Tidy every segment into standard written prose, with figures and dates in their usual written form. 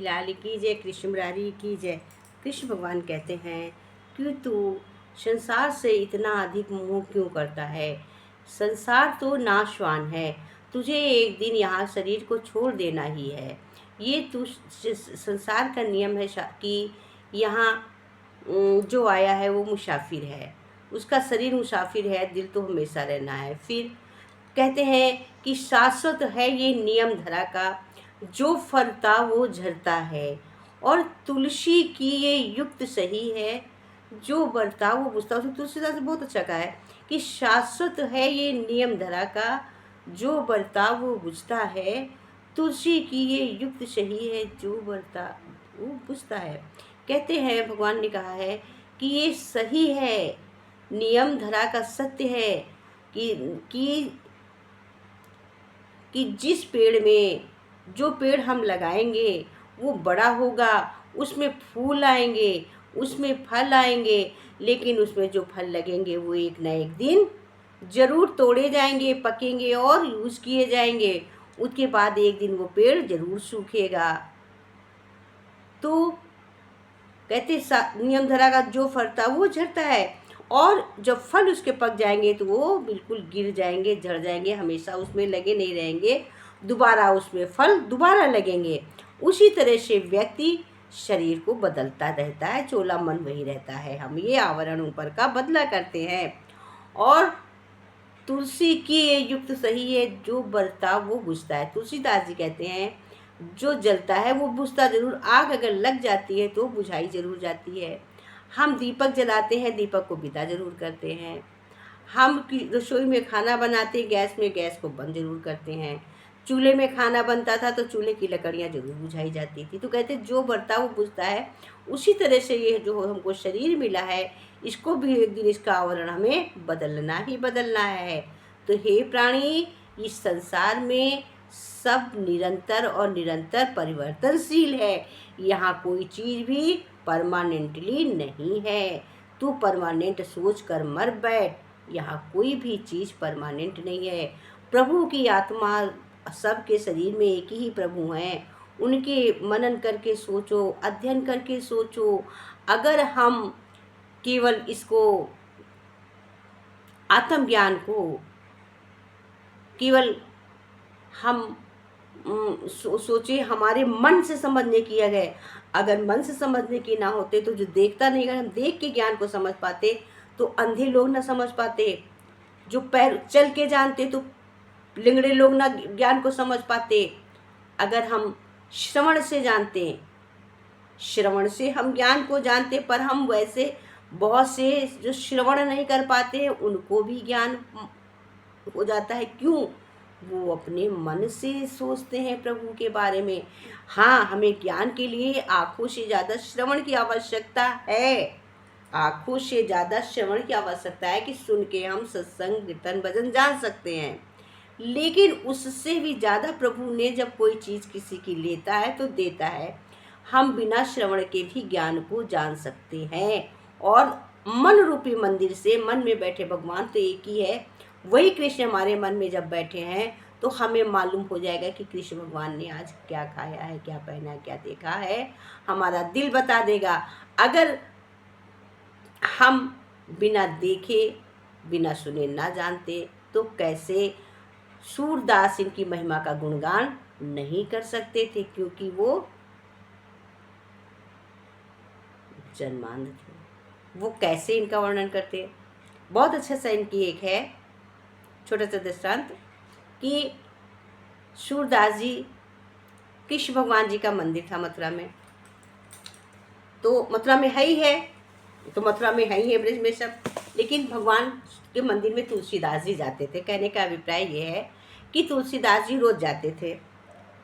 की लाल की जय, कृष्ण मुरारी की जय। कृष्ण भगवान कहते हैं कि तू संसार से इतना अधिक मोह क्यों करता है। संसार तो नाशवान है, तुझे एक दिन यहाँ शरीर को छोड़ देना ही है। ये तू संसार का नियम है कि यहाँ जो आया है वो मुसाफिर है, उसका शरीर मुसाफिर है, दिल तो हमेशा रहना है। फिर कहते हैं कि शाश्वत है ये नियम धरा का, जो फलता वो झरता है। और तुलसी की ये युक्त सही है, जो बरता वो बुझता। तो तुलसीदास ने बहुत अच्छा कहा है कि शाश्वत है ये नियम धरा का, जो बरता वो बुझता है। तुलसी की ये युक्त सही है, जो बरता वो बुझता है। कहते हैं भगवान ने कहा है कि ये सही है, नियम धरा का सत्य है कि जिस पेड़ में जो पेड़ हम लगाएंगे वो बड़ा होगा, उसमें फूल आएंगे, उसमें फल आएंगे, लेकिन उसमें जो फल लगेंगे वो एक न एक दिन ज़रूर तोड़े जाएंगे, पकेंगे और यूज़ किए जाएंगे। उसके बाद एक दिन वो पेड़ ज़रूर सूखेगा। तो कहते नियम धरा का जो फलता वो झड़ता है, और जब फल उसके पक जाएंगे तो वो बिल्कुल गिर जाएंगे, झड़ जाएंगे, हमेशा उसमें लगे नहीं रहेंगे, दोबारा उसमें फल दोबारा लगेंगे। उसी तरह से व्यक्ति शरीर को बदलता रहता है, चोला मन वही रहता है, हम ये आवरण ऊपर का बदला करते हैं। और तुलसी की ये युक्त सही है, जो बरता वो बुझता है। तुलसीदास जी कहते हैं जो जलता है वो बुझता जरूर, आग अगर लग जाती है तो बुझाई जरूर जाती है। हम दीपक जलाते हैं, दीपक को विदा जरूर करते हैं। हम रसोई में खाना बनाते हैं, गैस में गैस को बंद जरूर करते हैं। चूल्हे में खाना बनता था तो चूल्हे की लकड़ियाँ जरूर बुझाई जाती थी। तो कहते जो बरता वो बुझता है। उसी तरह से ये जो हमको शरीर मिला है, इसको भी एक दिन इसका आवरण हमें बदलना ही बदलना है। तो हे प्राणी, इस संसार में सब निरंतर और निरंतर परिवर्तनशील है। यहाँ कोई चीज़ भी परमानेंटली नहीं है। तू परमानेंट सोच कर मर बैठ, यहाँ कोई भी चीज़ परमानेंट नहीं है। प्रभु की आत्मा सबके शरीर में एक ही प्रभु हैं, उनके मनन करके सोचो, अध्ययन करके सोचो। अगर हम केवल इसको आत्मज्ञान को केवल हम सोचे हमारे मन से समझने की गए, अगर मन से समझने की ना होते तो जो देखता नहीं, अगर हम देख के ज्ञान को समझ पाते तो अंधे लोग ना समझ पाते, जो पैर चल के जानते तो लिंगड़े लोग ना ज्ञान को समझ पाते। अगर हम श्रवण से जानते, श्रवण से हम ज्ञान को जानते, पर हम वैसे बहुत से जो श्रवण नहीं कर पाते उनको भी ज्ञान हो जाता है। क्यों? वो अपने मन से सोचते हैं प्रभु के बारे में। हाँ, हमें ज्ञान के लिए आँखों से ज़्यादा श्रवण की आवश्यकता है। आँखों से ज़्यादा श्रवण की आवश्यकता है कि सुन के हम सत्संग कीर्तन भजन जान सकते हैं। लेकिन उससे भी ज़्यादा प्रभु ने जब कोई चीज़ किसी की लेता है तो देता है। हम बिना श्रवण के भी ज्ञान को जान सकते हैं। और मन रूपी मंदिर से मन में बैठे भगवान तो एक ही है, वही कृष्ण हमारे मन में जब बैठे हैं तो हमें मालूम हो जाएगा कि कृष्ण भगवान ने आज क्या खाया है, क्या पहना है, क्या देखा है। हमारा दिल बता देगा। अगर हम बिना देखे बिना सुने ना जानते तो कैसे सूरदास इनकी महिमा का गुणगान नहीं कर सकते थे, क्योंकि वो जन्मांध थे। वो कैसे इनका वर्णन करते। बहुत अच्छा सा इनकी एक है छोटा सा दृष्टांत कि सूरदास जी, कृष्ण भगवान जी का मंदिर था मथुरा में। तो मथुरा में है ही है, तो मथुरा में है ही है ब्रज में सब, लेकिन भगवान के मंदिर में तुलसीदास जी जाते थे। कहने का अभिप्राय ये है कि तुलसीदास जी रोज़ जाते थे।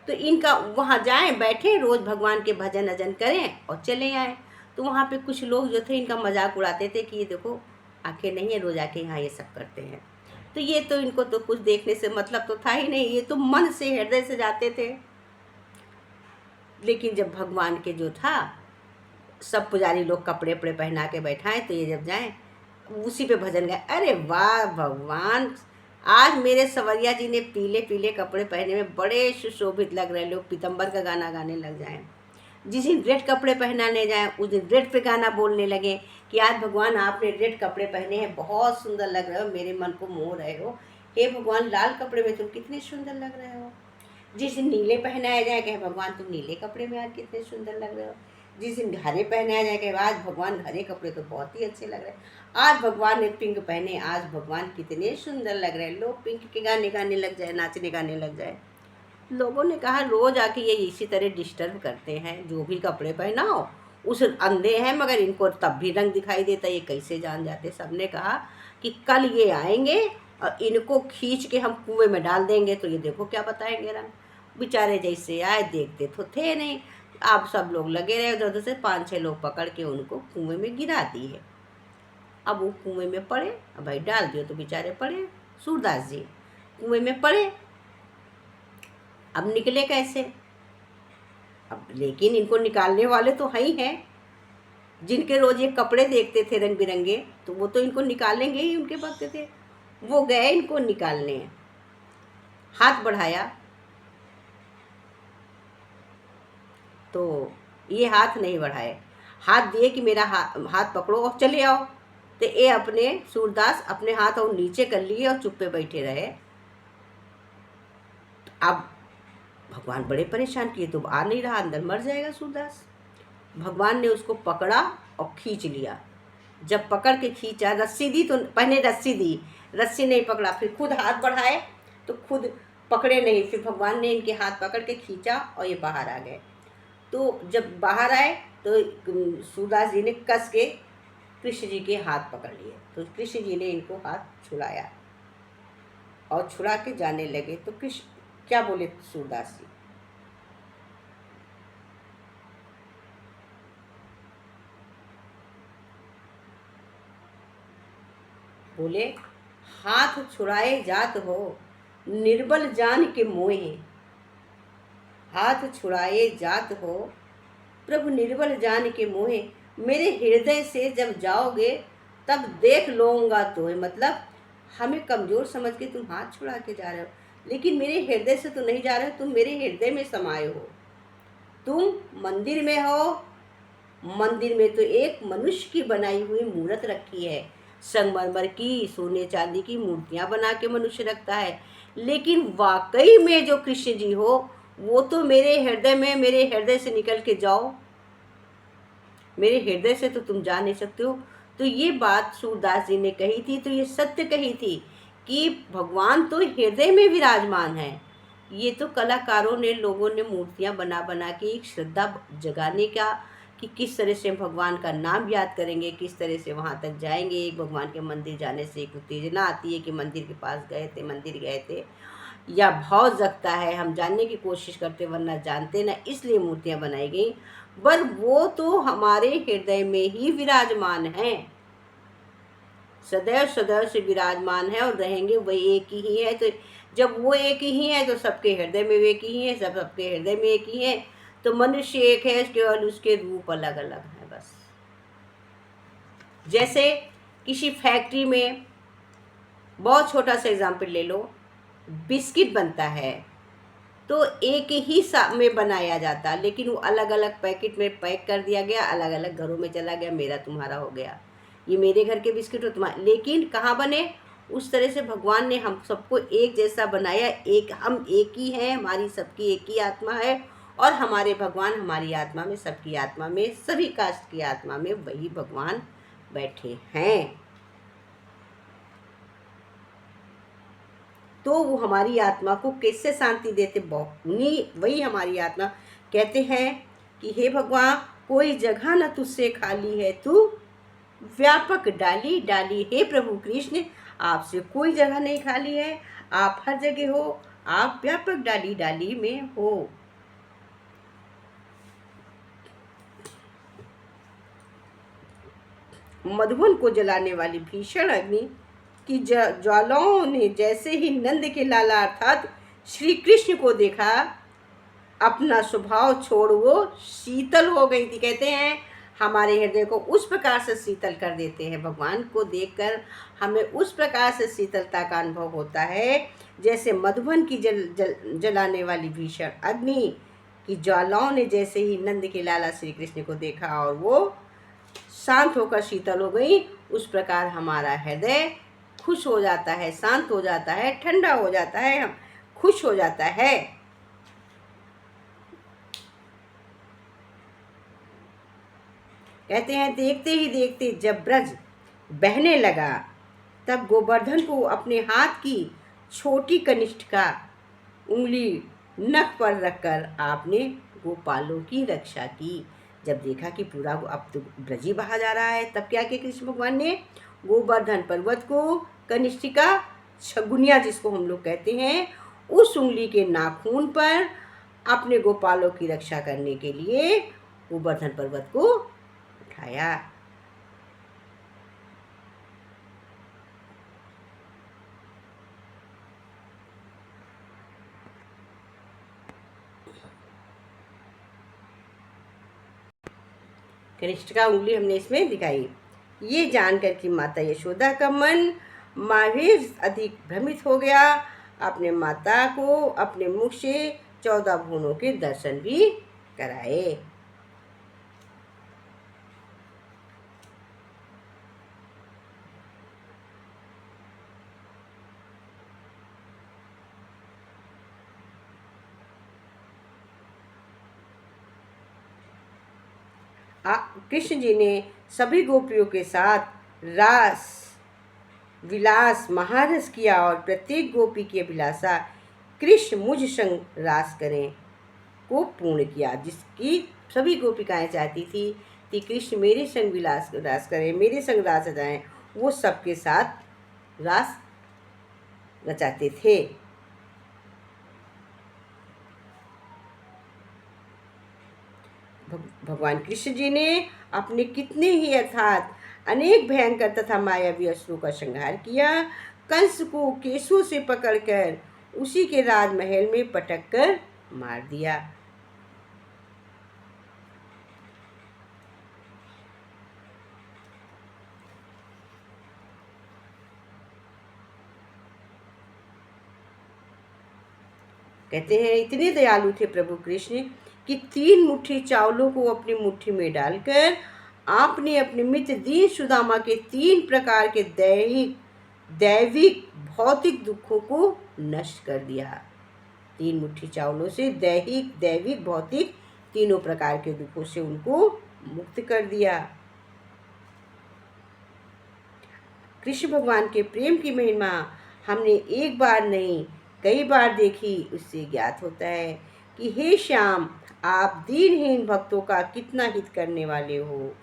तो इनका वहाँ जाएं, बैठे, रोज़ भगवान के भजन अजन करें और चले आएँ। तो वहाँ पे कुछ लोग जो थे इनका मजाक उड़ाते थे कि ये देखो आंखें नहीं है, रोज़ आके यहाँ ये सब करते हैं। तो ये तो इनको तो कुछ देखने से मतलब तो था ही नहीं, ये तो मन से हृदय से जाते थे। लेकिन जब भगवान के जो था सब पुजारी लोग कपड़े वपड़े पहना के बैठाएं तो ये जब जाएं उसी पे भजन गाए। अरे वाह भगवान, आज मेरे सवरिया जी ने पीले पीले कपड़े पहने में बड़े सुशोभित लग रहे, लोग पीतम्बर का गाना गाने लग जाएं। जिस दिन रेड कपड़े पहनाने जाएं उस दिन रेड पे गाना बोलने लगे कि आज भगवान आपने रेड कपड़े पहने हैं, बहुत सुंदर लग रहे हो, मेरे मन को मोह रहे हो। हे भगवान लाल कपड़े में तुम कितने सुंदर लग रहे हो। जिस दिन नीले पहनाया जाए कहे भगवान तुम नीले कपड़े में आज कितने सुंदर लग रहे हो। जिस दिन हरे पहनाया जाए कहे आज भगवान हरे कपड़े तो बहुत ही अच्छे लग रहे हैं। आज भगवान ने पिंक पहने, आज भगवान कितने सुंदर लग रहे हैं। लोग पिंक के गाने गाने लग जाए, नाचने गाने लग जाए। लोगों ने कहा रोज आके ये इसी तरह डिस्टर्ब करते हैं, जो भी कपड़े पहनाओ उस अंधे हैं मगर इनको तब भी रंग दिखाई देता, ये कैसे जान जाते। सबने कहा कि कल ये आएंगे और इनको खींच के हम कुएं में डाल देंगे तो ये देखो क्या बताएंगे रंग। बेचारे जैसे आए देखते तो थे नहीं, आप सब लोग लगे रहे उधर से 5-6 लोग पकड़ के उनको कुएं में गिरा दिए। अब वो कुएं में पड़े, अब भाई डाल दियो तो बेचारे पड़े, सूरदास जी कुएं में पड़े। अब निकले कैसे? अब लेकिन इनको निकालने वाले तो है ही हैं, जिनके रोज ये कपड़े देखते थे रंग बिरंगे, तो वो तो इनको निकालेंगे ही, उनके वक्त थे। वो गए इनको निकालने, हाथ बढ़ाया तो ये हाथ नहीं बढ़ाए, हाथ दिए कि मेरा हाथ पकड़ो और चले आओ। तो ये अपने सूरदास अपने हाथ और नीचे कर लिए और चुप पे बैठे रहे। अब भगवान बड़े परेशान किए, तो आ नहीं रहा, अंदर मर जाएगा सूरदास। भगवान ने उसको पकड़ा और खींच लिया। जब पकड़ के खींचा, रस्सी दी तो पहले रस्सी दी, रस्सी नहीं पकड़ा, फिर खुद हाथ बढ़ाए तो खुद पकड़े नहीं, फिर भगवान ने इनके हाथ पकड़ के खींचा और ये बाहर आ गए। तो जब बाहर आए तो सूरदास जी ने कस के कृष्ण जी के हाथ पकड़ लिए, तो कृष्ण जी ने इनको हाथ छुड़ाया और छुड़ा के जाने लगे। तो कृष्ण क्या बोले सूरदास जी? बोले हाथ छुड़ाए जात हो निर्बल जान के मोहे, हाथ छुड़ाए जात हो प्रभु निर्बल जान के मोहे, मेरे हृदय से जब जाओगे तब देख लूँगा तो। मतलब हमें कमज़ोर समझ के तुम हाथ छुड़ा के जा रहे हो, लेकिन मेरे हृदय से तो नहीं जा रहे हो, तुम मेरे हृदय में समाये हो। तुम मंदिर में हो, मंदिर में तो एक मनुष्य की बनाई हुई मूर्त रखी है, संगमरमर की, सोने चांदी की मूर्तियां बना के मनुष्य रखता है, लेकिन वाकई में जो कृष्ण जी हो वो तो मेरे हृदय में, मेरे हृदय से निकल के जाओ, मेरे हृदय से तो तुम जा नहीं सकते हो। तो ये बात सूरदास जी ने कही थी, तो ये सत्य कही थी कि भगवान तो हृदय में विराजमान है। ये तो कलाकारों ने, लोगों ने मूर्तियां बना बना के एक श्रद्धा जगाने का, कि किस तरह से भगवान का नाम याद करेंगे, किस तरह से वहाँ तक जाएंगे। एक भगवान के मंदिर जाने से एक उत्तेजना आती है कि मंदिर के पास गए थे, मंदिर गए थे, या भाव जगता है, हम जानने की कोशिश करते वरना जानते ना, इसलिए मूर्तियाँ बनाई गई। पर वो तो हमारे हृदय में ही विराजमान हैं, सदैव सदैव से विराजमान है और रहेंगे, वही एक ही है। तो जब वो एक ही है तो सबके हृदय में एक ही है, सब सबके हृदय में एक ही है। तो मनुष्य एक है, केवल उसके रूप अलग अलग है बस। जैसे किसी फैक्ट्री में, बहुत छोटा सा एग्जाम्पल ले लो, बिस्किट बनता है तो एक ही में बनाया जाता, लेकिन वो अलग अलग पैकेट में पैक कर दिया गया, अलग अलग घरों में चला गया, मेरा तुम्हारा हो गया, ये मेरे घर के बिस्किट हो तुम्हारा। लेकिन कहाँ बने? उस तरह से भगवान ने हम सबको एक जैसा बनाया, एक हम एक ही हैं, हमारी सबकी एक ही आत्मा है, और हमारे भगवान हमारी आत्मा में, सबकी आत्मा में, सभी कास्ट की आत्मा में वही भगवान बैठे हैं। तो वो हमारी आत्मा को कैसे शांति देते? वही हमारी आत्मा कहते हैं कि हे भगवान, कोई जगह न तुझसे खाली है, तू व्यापक डाली डाली। हे प्रभु कृष्ण, आपसे कोई जगह नहीं खाली है, आप हर जगह हो, आप व्यापक डाली डाली में हो। मधुबन को जलाने वाली भीषण अग्नि की ज्वालाओं ने जैसे ही नंद के लाला अर्थात श्री कृष्ण को देखा, अपना स्वभाव छोड़ वो शीतल हो गई थी। कहते हैं हमारे हृदय को उस प्रकार से शीतल कर देते हैं, भगवान को देखकर हमें उस प्रकार से शीतलता का अनुभव होता है, जैसे मधुबन की जलाने वाली भीषण अग्नि कि ज्वालाओं ने जैसे ही नंद के लाला श्री कृष्ण को देखा और वो शांत होकर शीतल हो गई, उस प्रकार हमारा हृदय खुश हो जाता है, शांत हो जाता है, ठंडा हो जाता है, हम खुश हो जाता है। कहते हैं देखते ही देखते जब ब्रज बहने लगा, तब गोवर्धन को अपने हाथ की छोटी कनिष्ठिका उंगली नख पर रखकर आपने गोपालों की रक्षा की। जब देखा कि पूरा अब तो ब्रज ही बहा जा रहा है, तब क्या किया कृष्ण भगवान ने? गोवर्धन पर्वत को कनिष्ठिका, छगुनिया जिसको हम लोग कहते हैं, उस उंगली के नाखून पर अपने गोपालों की रक्षा करने के लिए गोवर्धन पर्वत को उठाया। कनिष्ठिका उंगली हमने इसमें दिखाई। ये जानकर कि माता यशोदा का मन महावीर अधिक भ्रमित हो गया, अपने माता को अपने मुख से 14 भुवनों के दर्शन भी कराए। कृष्ण जी ने सभी गोपियों के साथ रास विलास महारस किया और प्रत्येक गोपी की अभिलाषा कृष्ण मुझ संग रास करें को पूर्ण किया। जिसकी सभी गोपिकाएं चाहती थी कि कृष्ण मेरे संग विलास रास करें, मेरे संग रास रचाएं, वो सबके साथ रास रचाते थे। भगवान कृष्ण जी ने अपने कितने ही अर्थात अनेक भयंकर तथा मायावी असुरों का संहार किया। कंस को केसों से पकड़कर उसी के राजमहल में पटक कर मार दिया। कहते हैं इतने दयालु थे प्रभु कृष्ण कि 3 मुट्ठी चावलों को अपनी मुट्ठी में डालकर आपने अपने मित्र दीन सुदामा के 3 प्रकार के दैविक भौतिक दुखों को नष्ट कर दिया। 3 मुट्ठी चावलों से दैविक भौतिक तीनों प्रकार के दुखों से उनको मुक्त कर दिया। कृष्ण भगवान के प्रेम की महिमा हमने एक बार नहीं कई बार देखी, उससे ज्ञात होता है कि हे श्याम, आप दीनहीन भक्तों का कितना हित करने वाले हो।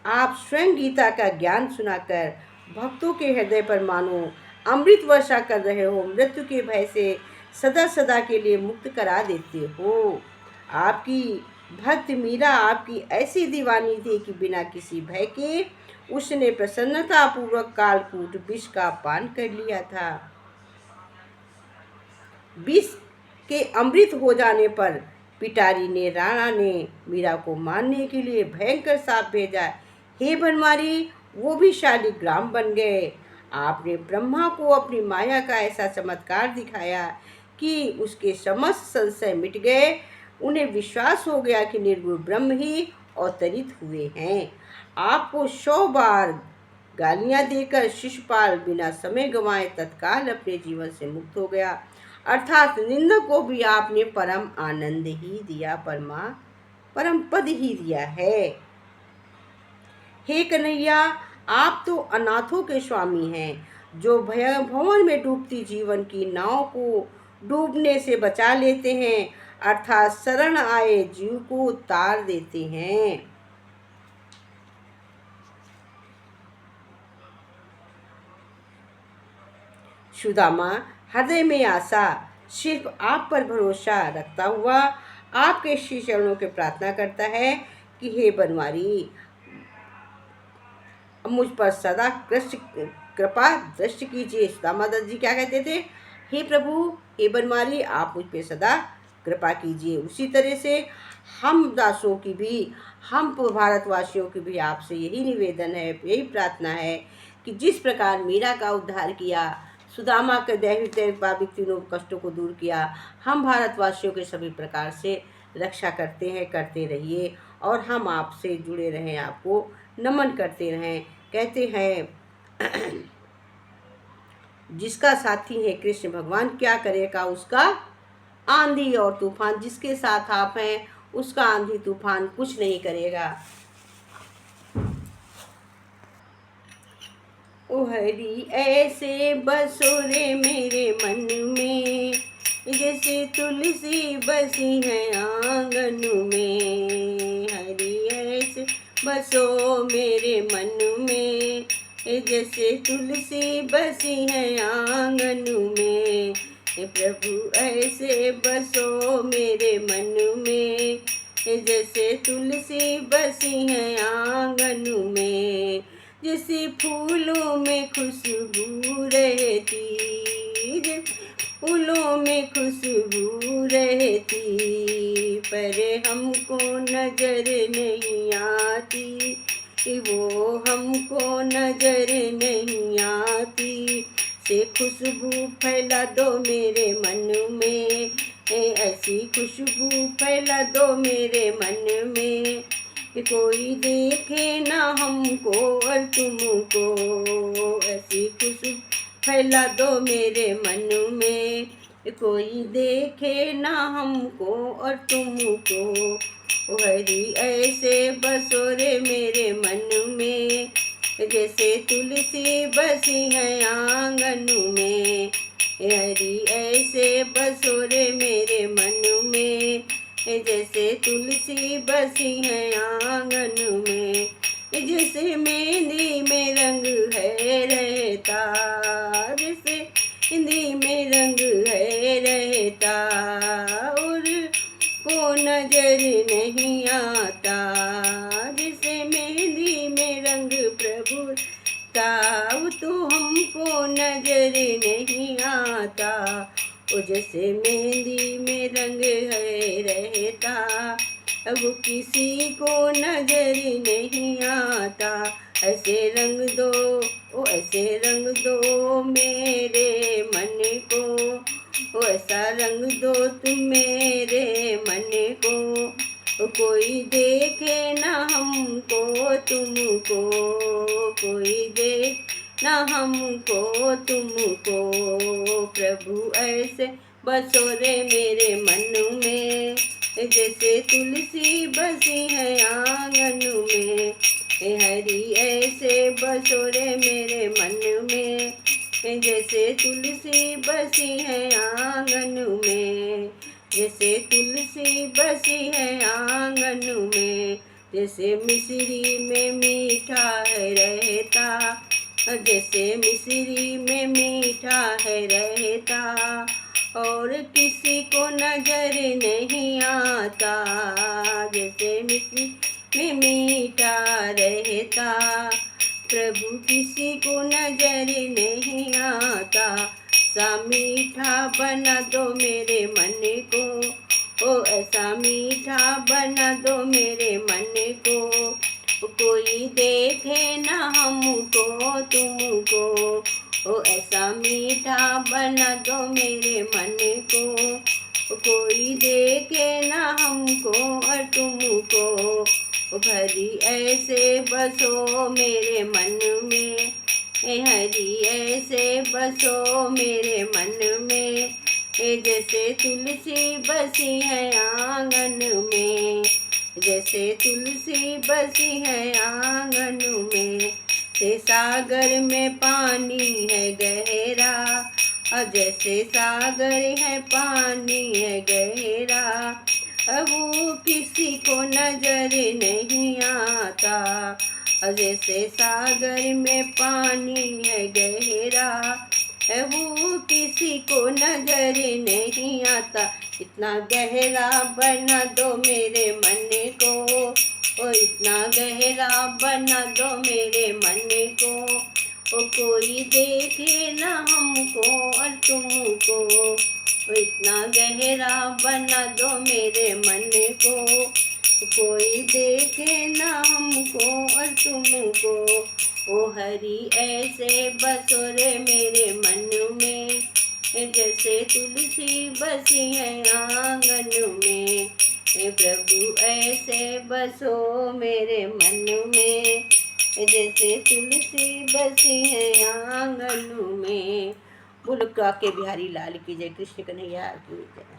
आप स्वयं गीता का ज्ञान सुनाकर भक्तों के हृदय पर मानो अमृत वर्षा कर रहे हो, मृत्यु के भय से सदा सदा के लिए मुक्त करा देते हो। आपकी भक्त मीरा आपकी ऐसी दीवानी थी कि बिना किसी भय के उसने प्रसन्नता पूर्वक कालकूट विष का पान कर लिया था। विष के अमृत हो जाने पर पिटारी ने राणा ने मीरा को मारने के लिए भयंकर साप भेजा। हे बनवारी, वो भी शालिग्राम बन गए। आपने ब्रह्मा को अपनी माया का ऐसा चमत्कार दिखाया कि उसके समस्त संशय मिट गए। उन्हें विश्वास हो गया कि निर्गुण ब्रह्म ही अवतरित हुए हैं। आपको 100 बार गालियां देकर शिशुपाल बिना समय गंवाए तत्काल अपने जीवन से मुक्त हो गया। अर्थात निंदक को भी आपने परम आनंद ही दिया, परम पद ही दिया है। हे कन्हैया, आप तो अनाथों के स्वामी हैं, जो भवन में डूबती जीवन की नाव को डूबने से बचा लेते हैं, अर्थात शरण आए जीव को तार देते हैं। सुदामा हृदय में आशा, सिर्फ आप पर भरोसा रखता हुआ आपके श्री चरणों के प्रार्थना करता है कि हे बनवारी, मुझ पर सदा कृपा दृष्टि कीजिए। सुदामा दत्त जी क्या कहते थे? हे प्रभु, हे बनवारी, आप मुझ पर सदा कृपा कीजिए। उसी तरह से हम दासों की भी, हम भारतवासियों की भी आपसे यही निवेदन है, यही प्रार्थना है कि जिस प्रकार मीरा का उद्धार किया, सुदामा के दैहिक पापिक तीनों कष्टों को दूर किया। हम भारतवासियों के सभी प्रकार से रक्षा करते हैं, करते रहिए और हम आपसे जुड़े रहें, आपको नमन करते रहें। कहते हैं जिसका साथी है कृष्ण भगवान, क्या करेगा उसका आंधी और तूफान। जिसके साथ आप हैं उसका आंधी तूफान कुछ नहीं करेगा। ओ हरि ऐसे बसो रे मेरे मन में, जैसे तुलसी बसी है आंगन में। हरि ऐसे बसो मेरे मन में, जैसे तुलसी बसी है आंगन में। प्रभु ऐसे बसो मेरे मन में, जैसे तुलसी बसी है आंगन में। जैसे फूलों में खुशबू रहती, फूलों में खुशबू रहती, पर हमको नजर नहीं आती, वो हमको नजर नहीं आती। से खुशबू फैला दो मेरे मन में, ऐसी खुशबू फैला दो मेरे मन में। कोई देखे ना हमको और तुमको, ऐसी खुशबू फैला दो मेरे मन में। कोई देखे ना हमको और तुमको, हरि ऐसे बसो रे मेरे मन में, जैसे तुलसी बसी है आंगन में। हरि ऐसे बसो रे मेरे मन में, जैसे तुलसी बसी है आंगन में। जैसे मेहंदी में रंग है रहता, जैसे मेहंदी में रंग है रहता, और को नजर नहीं आता। जैसे मेहंदी में रंग प्रभु का, तो हमको नजर नहीं आता। वो जैसे मेहंदी में रंग है रहता, अब किसी को नजर नहीं आता। ऐसे रंग दो, ओ ऐसे रंग दो मेरे मन को, ओ ऐसा रंग दो तुम मेरे मन को। कोई देखे ना हमको तुमको, कोई देख ना हमको तुमको। प्रभु ऐसे बसो रे मेरे मन में, जैसे तुलसी बसी है आंगन में। हरि ऐसे बसो रे मेरे मन में, जैसे तुलसी बसी है आंगन में। जैसे तुलसी बसी है आंगन में। जैसे मिश्री में मीठा है रहता, जैसे मिश्री में मीठा है रहता, और किसी को नजर नहीं आता। जैसे मिश्री में मीठा रहता, प्रभु किसी को नजर नहीं आता। सा मीठा बना दो मेरे मन को, ओ ऐसा मीठा बना दो मेरे मन को। कोई देखे ना हमको तुमको, ओ ऐसा मीठा बना दो मेरे मन को। कोई देखे ना हमको और तुमको, हरि ऐसे बसो मेरे मन में। हरि ऐसे बसो मेरे मन में, जैसे तुलसी बसी है आंगन में। जैसे तुलसी बसी है आंगन में। से सागर में पानी है गहरा, और जैसे सागर है पानी है गहरा, अब वो किसी को नजर नहीं आता। और जैसे सागर में पानी है गहरा, वो किसी को नजर नहीं आता। इतना गहरा बना दो मेरे मन को, ओ इतना गहरा बना दो मेरे मन को। ओ कोई देखे ना हमको और तुमको, ओ इतना गहरा बना दो मेरे मन को। कोई देखे ना हमको और तुमको, ओ हरि ऐसे बसो रे मेरे मन में, जैसे तुलसी बसी है आंगन में। प्रभु ऐसे बसो मेरे मन में, जैसे तुलसी बसी है आंगन में। बोलो काके बिहारी लाल की जय। कृष्ण कन्हैया की जय।